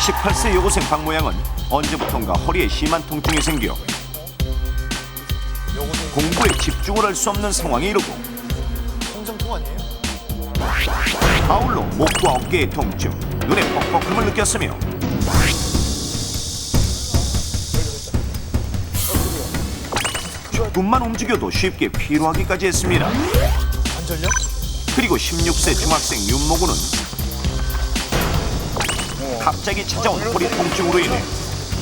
18세 여고생 박 모양은 언제부턴가 허리에 심한 통증이 생겨 공부에 집중을 할 수 없는 상황에 이르고 성정통 아니에요? 아울러 목과 어깨의 통증, 눈에 뻑뻑함을 느꼈으며 조금만 움직여도 쉽게 피로하기까지 했습니다. 관절염? 그리고 16세 중학생 윤모군은 갑자기 찾아온 허리 통증으로 인해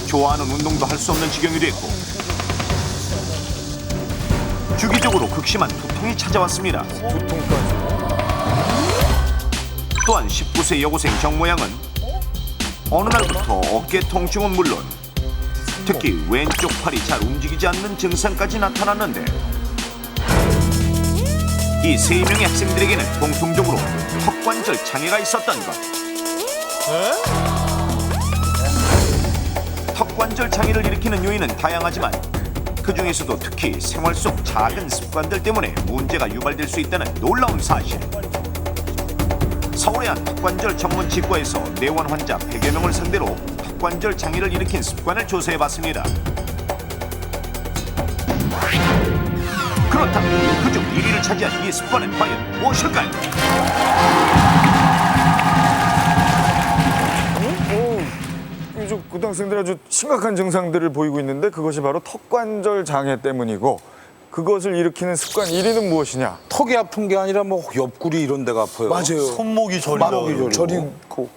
좋아하는 운동도 할 수 없는 지경이 됐고 주기적으로 극심한 두통이 찾아왔습니다. 또한 19세 여고생 정 모양은 어느 날부터 어깨 통증은 물론 특히 왼쪽 팔이 잘 움직이지 않는 증상까지 나타났는데 이 세 명의 학생들에게는 공통적으로 턱관절 장애가 있었던 것. 턱관절 장애를 일으키는 요인은 다양하지만 그 중에서도 특히 생활 속 작은 습관들 때문에 문제가 유발될 수 있다는 놀라운 사실. 서울의 한 턱관절 전문 치과에서 내원 환자 100여 명을 상대로 턱관절 장애를 일으킨 습관을 조사해봤습니다. 그렇다면 그중 1위를 차지한 이 습관은 과연 무엇일까요? 요즘 고등학생들이 아주 심각한 증상들을 보이고 있는데 그것이 바로 턱관절 장애 때문이고 그것을 일으키는 습관 1위는 무엇이냐? 턱이 아픈 게 아니라 뭐 옆구리 이런 데가 아파요. 맞아요. 손목이 저리고. 저리고.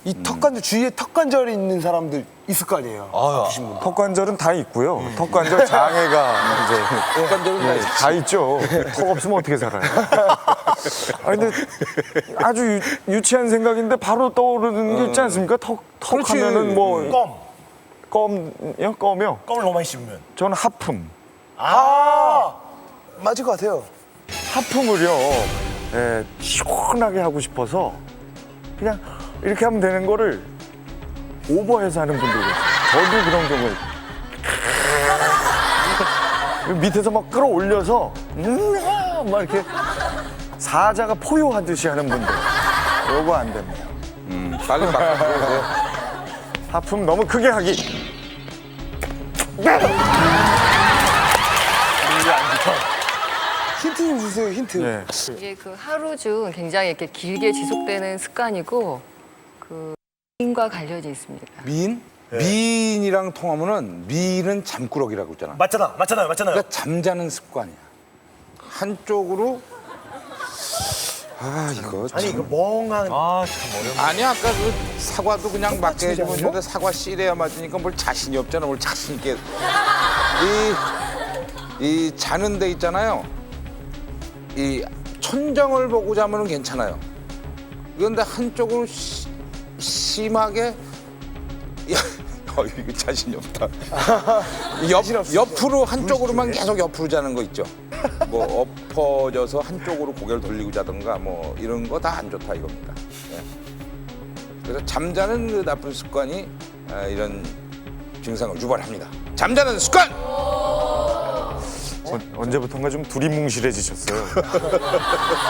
이 턱관절 주위에 턱관절이 있는 사람들 있을 거 아니에요. 아프신 분. 턱관절은 다 있고요. 턱관절 장애가 이제 턱관절은 다 있죠. 턱 없으면 어떻게 살아요? 아니 근데 아주 유치한 생각인데 바로 떠오르는 게 있지 않습니까? 턱 하면은 뭐 껌이요? 껌이요? 껌을 너무 많이 씹으면. 저는 하품. 맞을 것 같아요. 하품을요. 시원하게 하고 싶어서 그냥 이렇게 하면 되는 거를 오버해서 하는 분들이 있어요. 저도 그런 경우에 밑에서 막 끌어올려서 막 이렇게 사자가 포효하듯이 하는 분들 요거 안 됩니다. 빨리 바꿔주세요. 하품 너무 크게 하기. 힌트 좀 주세요, 힌트. 예. 이게 그 하루 중 굉장히 이렇게 길게 지속되는 습관이고 그 미인과 관련이 있습니다. 미인? 미인이랑 통하면은 미인은 잠꾸러기라고 있잖아. 맞잖아요. 그러니까 잠자는 습관이야. 한쪽으로 이거 참. 아니 이거 멍한. 아니 아까 그 사과도 그냥 맞게 해주면 되는데 사과 씨래야 맞으니까 뭘 자신이 없잖아. 뭘 자신 있게 이 자는 데 있잖아요. 이 천정을 보고 자면은 괜찮아요. 그런데 한쪽으로 심하게 이거 자신이 없다. 옆으로 한쪽으로만 계속 옆으로 자는 거 있죠. 뭐 엎어져서 한쪽으로 고개를 돌리고 자던가 뭐 이런 거 다 안 좋다 이겁니다. 예. 그래서 잠자는 그 나쁜 습관이 이런 증상을 유발합니다. 잠자는 습관! 언제부턴가 좀 두리뭉실해지셨어요.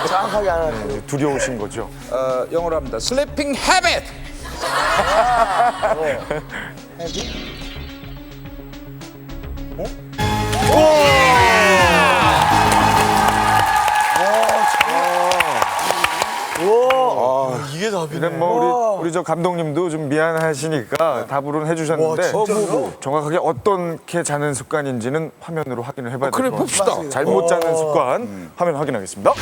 정확하게 안 하네요. 두려우신 거죠. 영어로 합니다. Sleeping habit! 이게 답이네. 근데 뭐 우리 저 감독님도 좀 미안하시니까 답으로는 해주셨는데 정확하게 어떻게 자는 습관인지는 화면으로 확인을 해봐야 그래, 될 것 같습니다. 봅시다. 잘못 자는 습관 화면 확인하겠습니다.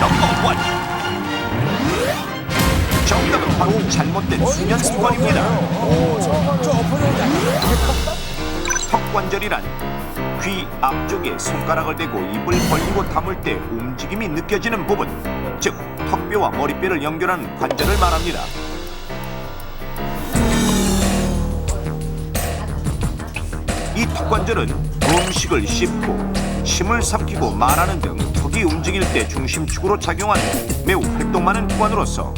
넘버 원. 정답은 바로 잘못된 수면 습관입니다. 턱관절이란 귀 앞쪽에 손가락을 대고 입을 벌리고 담을 때 움직임이 느껴지는 부분, 즉 턱뼈와 머리뼈를 연결하는 관절을 말합니다. 이 턱관절은 음식을 씹고 침을 삼키고 말하는 등 턱이 움직일 때 중심축으로 작용하는 매우 활동 많은 기관으로서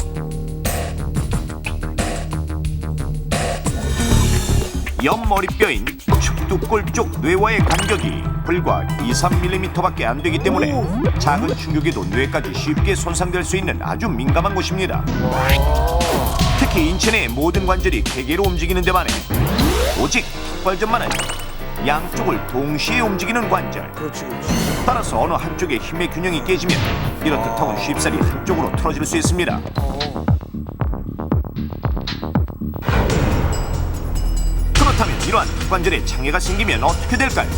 옆머리뼈인 뚜골 쪽 뇌와의 간격이 불과 2-3mm밖에 안 되기 때문에 작은 충격에도 뇌까지 쉽게 손상될 수 있는 아주 민감한 곳입니다. 특히 인체의 모든 관절이 개개로 움직이는 데만에 오직 턱관절만은 양쪽을 동시에 움직이는 관절. 따라서 어느 한쪽의 힘의 균형이 깨지면 이렇듯 턱은 쉽사리 한쪽으로 틀어질 수 있습니다. 그렇다면 이러한 턱관절에 장애가 생기면 어떻게 될까요?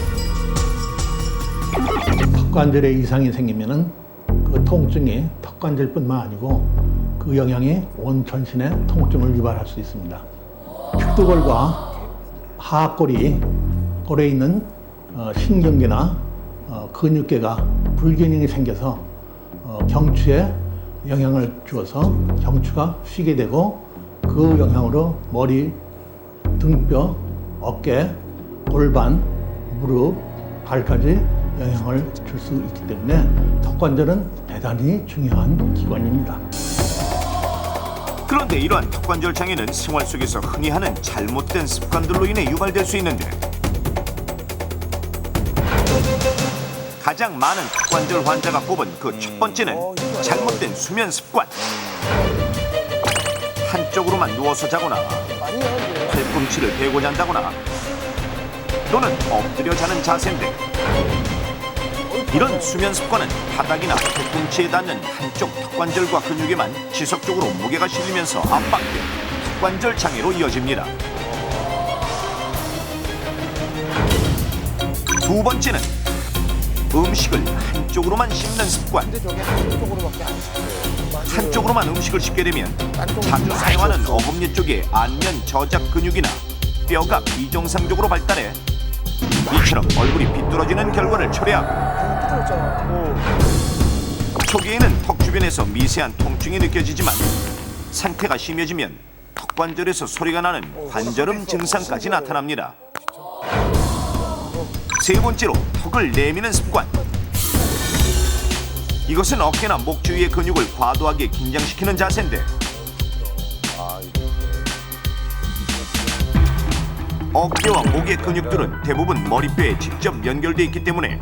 턱관절에 이상이 생기면은 그 통증이 턱관절뿐만 아니고 그 영향이 온 전신에 통증을 유발할 수 있습니다. 핏두골과 하악골이 골에 있는 신경계나 근육계가 불균형이 생겨서 경추에 영향을 주어서 경추가 휘게 되고 그 영향으로 머리, 등뼈, 어깨, 골반, 무릎, 발까지 영향을 줄 수 있기 때문에 턱관절은 대단히 중요한 기관입니다. 그런데 이러한 턱관절 장애는 생활 속에서 흔히 하는 잘못된 습관들로 인해 유발될 수 있는데 가장 많은 턱관절 환자가 꼽은 그 첫 번째는 잘못된 수면 습관. 한쪽으로만 누워서 자거나 팔꿈치를 대고 잔다거나 또는 엎드려 자는 자세인데 이런 수면 습관은 바닥이나 팔꿈치에 닿는 한쪽 턱관절과 근육에만 지속적으로 무게가 실리면서 압박돼 턱관절 장애로 이어집니다. 두 번째는 음식을 한쪽으로만 씹는 습관. 한쪽으로만 음식을 씹게 되면 자주 사용하는 어금니 쪽의 안면 저작 근육이나 뼈가 비정상적으로 발달해 이처럼 얼굴이 비뚤어지는 결과를 초래하고 초기에는 턱 주변에서 미세한 통증이 느껴지지만 상태가 심해지면 턱관절에서 소리가 나는 관절음 증상까지 나타납니다. 세 번째로 턱을 내미는 습관. 이것은 어깨나 목 주위의 근육을 과도하게 긴장시키는 자세인데 어깨와 목의 근육들은 대부분 머리뼈에 직접 연결돼 있기 때문에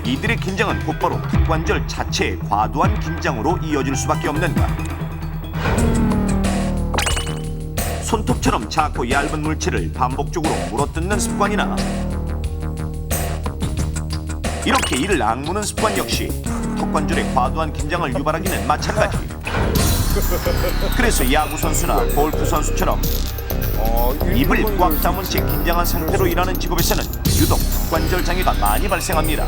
이들의 긴장은 곧바로 턱관절 자체의 과도한 긴장으로 이어질 수밖에 없는가. 손톱처럼 작고 얇은 물체를 반복적으로 물어뜯는 습관이나 이렇게 이를 악무는 습관 역시 턱관절의 과도한 긴장을 유발하기는 마찬가지. 그래서 야구 선수나 골프 선수처럼 입을 꽉 다문 채 긴장한 상태로 일하는 직업에서는 유독 턱관절 장애가 많이 발생합니다.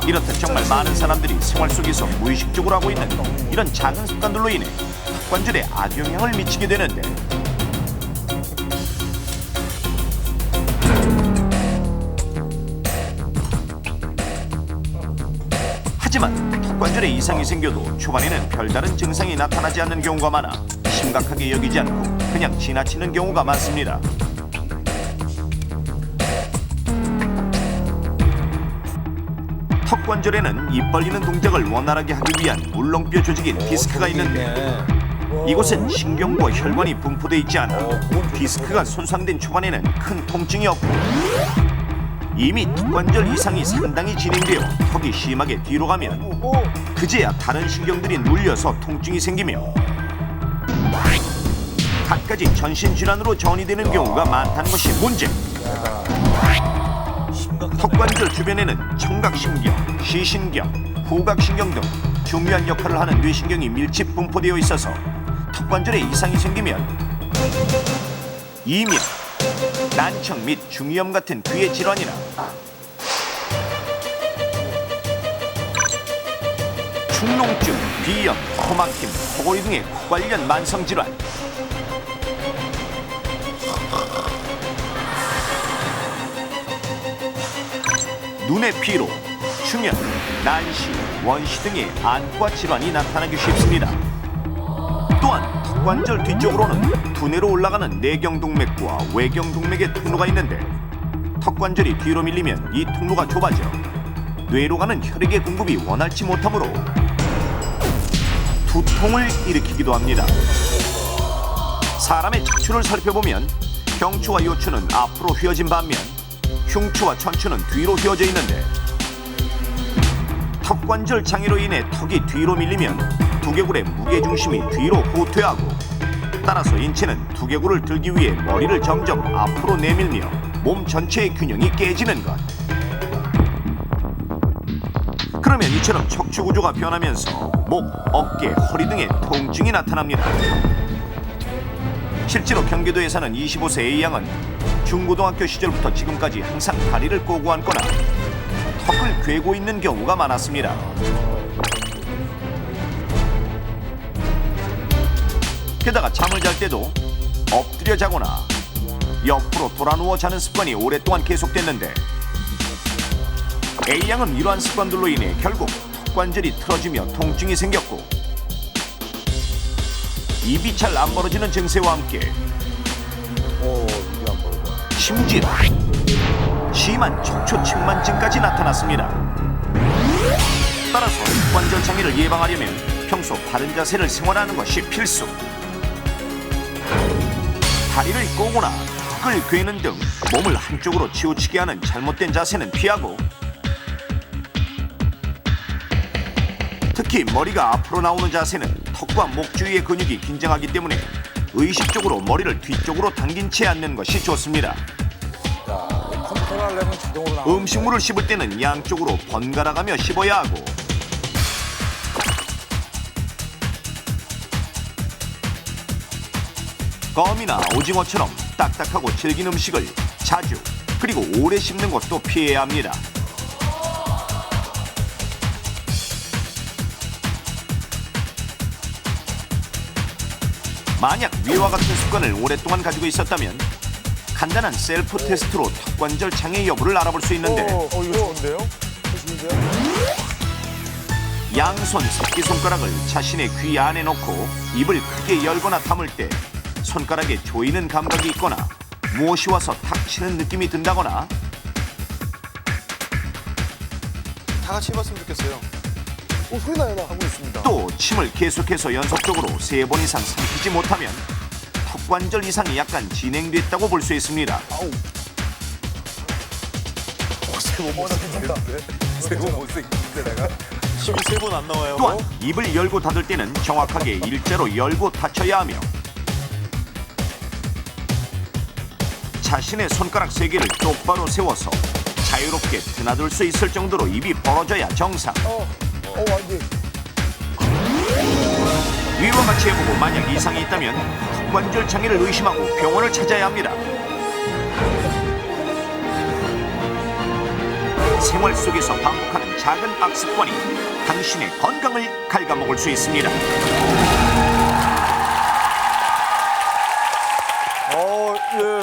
이렇듯 정말 많은 사람들이 생활 속에서 무의식적으로 하고 있는 이런 작은 습관들로 인해 턱관절에 악영향을 미치게 되는데 하지만 턱관절에 이상이 생겨도 초반에는 별다른 증상이 나타나지 않는 경우가 많아 심각하게 여기지 않고 그냥 지나치는 경우가 많습니다. 턱관절에는 입 벌리는 동작을 원활하게 하기 위한 울렁뼈 조직인 디스크가 있는데 이곳은 신경과 혈관이 분포돼 있지 않아 디스크가 손상된 초반에는 큰 통증이 없고 이미 턱관절 이상이 상당히 진행되어 턱이 심하게 뒤로 가면 그제야 다른 신경들이 눌려서 통증이 생기며 갖가지 전신질환으로 전이되는 경우가 많다는 것이 문제. 턱관절 주변에는 청각신경, 시신경, 후각신경 등 중요한 역할을 하는 뇌신경이 밀집 분포되어 있어서 턱관절에 이상이 생기면 이명, 난청 및 중이염 같은 귀의 질환이나 축농증, 비염, 코막힘, 코골이 등의 코 관련 만성 질환, 눈의 피로, 충혈, 난시, 원시 등의 안과 질환이 나타나기 쉽습니다. 또한 턱관절 뒤쪽으로는 두뇌로 올라가는 내경동맥과 외경동맥의 통로가 있는데 턱관절이 뒤로 밀리면 이 통로가 좁아져 뇌로 가는 혈액의 공급이 원활치 못하므로 두통을 일으키기도 합니다. 사람의 척추를 살펴보면 경추와 요추는 앞으로 휘어진 반면 흉추와 천추는 뒤로 휘어져 있는데 턱관절 장애로 인해 턱이 뒤로 밀리면 두개골의 무게중심이 뒤로 후퇴하고 따라서 인체는 두개골을 들기 위해 머리를 점점 앞으로 내밀며 몸 전체의 균형이 깨지는 것. 그러면 이처럼 척추 구조가 변하면서 목, 어깨, 허리 등의 통증이 나타납니다. 실제로 경기도에서는 25세 A양은 중고등학교 시절부터 지금까지 항상 다리를 꼬고 앉거나 턱을 괴고 있는 경우가 많았습니다. 게다가 잠을 잘 때도 엎드려 자거나 옆으로 돌아 누워 자는 습관이 오랫동안 계속됐는데 A양은 이러한 습관들로 인해 결국 턱관절이 틀어지며 통증이 생겼고 입이 잘 안 벌어지는 증세와 함께 심지어 심한 척추 측만증까지 나타났습니다. 따라서 턱관절 장애를 예방하려면 평소 바른 자세를 생활하는 것이 필수. 다리를 꼬거나 턱을 괴는 등 몸을 한쪽으로 치우치게 하는 잘못된 자세는 피하고 특히 머리가 앞으로 나오는 자세는 턱과 목 주위의 근육이 긴장하기 때문에 의식적으로 머리를 뒤쪽으로 당긴 채 앉는 것이 좋습니다. 컨트롤하려면 자동으로 나오는 음식물을 씹을 때는 양쪽으로 번갈아가며 씹어야 하고 껌이나 오징어처럼 딱딱하고 질긴 음식을 자주 그리고 오래 씹는 것도 피해야 합니다. 만약 위와 같은 습관을 오랫동안 가지고 있었다면 간단한 셀프 테스트로 턱관절 장애 여부를 알아볼 수 있는데 이거 좋은데요? 양손 새끼손가락을 자신의 귀 안에 넣고 입을 크게 열거나 담을 때 손가락에 조이는 감각이 있거나 무엇이 와서 탁 치는 느낌이 든다거나 다 같이 해봤으면 좋겠어요. 소리 나요, 나. 하고 있습니다. 또 침을 계속해서 연속적으로 3번 이상 삼키지 못하면 턱관절 이상이 약간 진행됐다고 볼 수 있습니다. 침이 3번 안 나와요. 또한 입을 열고 닫을 때는 정확하게 일자로 열고 닫혀야 하며 자신의 손가락 3개를 똑바로 세워서 자유롭게 드나들 수 있을 정도로 입이 벌어져야 정상. 완전. 위와 같이 해보고 만약 이상이 있다면 턱관절 장애를 의심하고 병원을 찾아야 합니다. 생활 속에서 반복하는 작은 악습관이 당신의 건강을 갉아먹을 수 있습니다.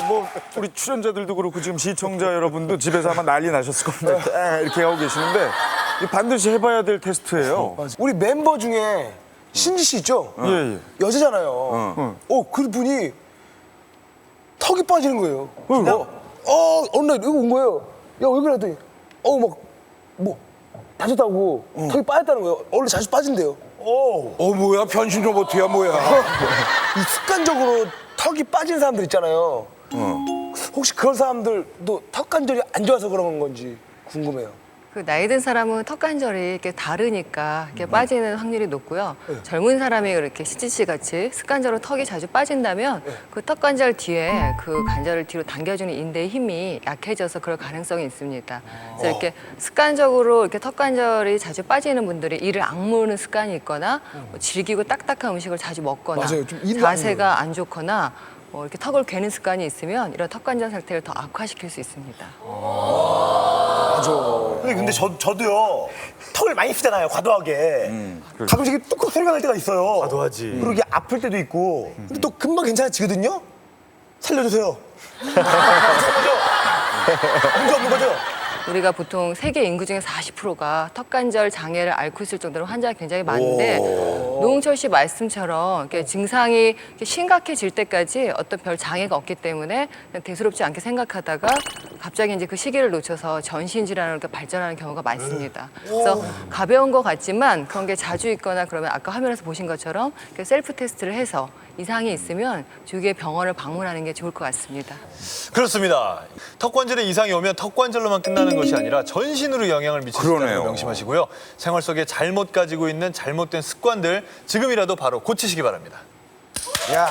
뭐 우리 출연자들도 그렇고 지금 시청자 여러분도 집에서 아마 난리 나셨을 겁니다. 이렇게 하고 계시는데 이거 반드시 해봐야 될 테스트예요. 우리 멤버 중에 신지 씨 있죠? 예. 여자잖아요. 그분이 턱이 빠지는 거예요. 어느 날 이거 온 거예요. 야, 왜 그래? 했더니 뭐 다쳤다고 턱이 빠졌다는 거예요. 원래 자주 빠진대요. 뭐야 변신 로봇이야 뭐야. 이 습관적으로 턱이 빠진 사람들 있잖아요. 혹시 그런 사람들도 턱관절이 안 좋아서 그런 건지 궁금해요. 그 나이 든 사람은 턱관절이 이렇게 다르니까 이렇게 빠지는 확률이 높고요. 젊은 사람이 이렇게 시지 씨 같이 습관적으로 턱이 자주 빠진다면 그 턱관절 뒤에 그 관절을 뒤로 당겨주는 인대의 힘이 약해져서 그럴 가능성이 있습니다. 그래서 이렇게 습관적으로 이렇게 턱관절이 자주 빠지는 분들이 이를 악무는 습관이 있거나 뭐 질기고 딱딱한 음식을 자주 먹거나 맞아요. 좀 이를 자세가 안 좋거나 이렇게 턱을 괴는 습관이 있으면 이런 턱관절 상태를 더 악화시킬 수 있습니다. 근데 저도요 턱을 많이 쓰잖아요 과도하게. 가끔씩 이렇게 뚝뚝 소리가 날 때가 있어요. 과도하지. 그리고 이게 아플 때도 있고. 근데 또 금방 괜찮아지거든요. 살려주세요. 문제 없는 거죠? 우리가 보통 세계 인구 중에 40%가 턱관절 장애를 앓고 있을 정도로 환자가 굉장히 많은데 노홍철 씨 말씀처럼 이렇게 증상이 이렇게 심각해질 때까지 어떤 별 장애가 없기 때문에 그냥 대수롭지 않게 생각하다가 갑자기 이제 그 시기를 놓쳐서 전신 질환으로 이렇게 발전하는 경우가 많습니다. 그래서 가벼운 것 같지만 그런 게 자주 있거나 그러면 아까 화면에서 보신 것처럼 이렇게 셀프 테스트를 해서 이상이 있으면 주기에 병원을 방문하는 게 좋을 것 같습니다. 그렇습니다. 턱관절에 이상이 오면 턱관절로만 끝나는 것이 아니라 전신으로 영향을 미친다는 그러네요. 걸 명심하시고요. 생활 속에 잘못 가지고 있는 잘못된 습관들 지금이라도 바로 고치시기 바랍니다. 야.